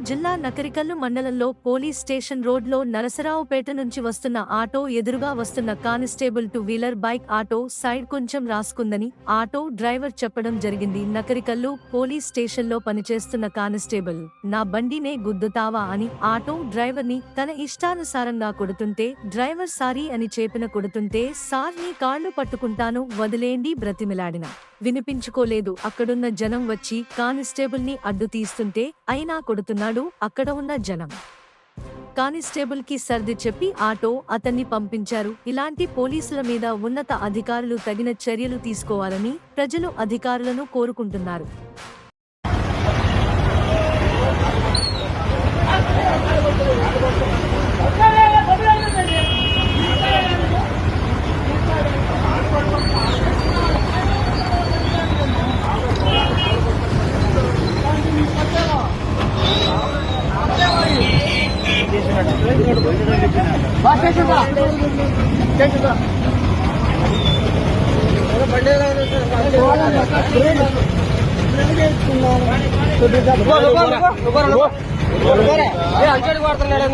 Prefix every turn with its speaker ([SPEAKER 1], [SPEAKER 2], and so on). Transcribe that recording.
[SPEAKER 1] జిల్లా నకరికల్లు మండలంలో police station రోడ్లో నరసరావుపేట నుంచి వస్తున్న ఆటో ఎదురుగా వస్తున్న constable two wheeler bike auto side కొంచెం రాసుకుందని ఆటో డ్రైవర్ చెప్పడం జరిగింది. నకరికల్లు పోలీస్ స్టేషన్లో పనిచేస్తున్న కానిస్టేబుల్ నా బండినే గుద్దుతావా అని ఆటో డ్రైవర్ ని తన ఇష్టానుసారంగా కొడుతుంటే డ్రైవర్ సారీ అని చేపిన కొడుతుంటే సార్ నీ కాళ్లు పట్టుకుంటాను వదిలేండి బ్రతిమిలాడిన వినిపించుకోలేదు. అక్కడున్న జనం వచ్చి కానిస్టేబుల్ ని అడ్డు తీస్తుంటే అయినా కొడుతున్నాడు అక్కడ ఉన్న జనం. కానిస్టేబుల్ కి సర్ది చెప్పి ఆటో అతన్ని పంపించారు. ఇలాంటి పోలీసుల మీద ఉన్నత అధికారులు తగిన చర్యలు తీసుకోవాలని ప్రజలు అధికారులను కోరుకుంటున్నారు.
[SPEAKER 2] అంచెడు కొడుతున్నాడు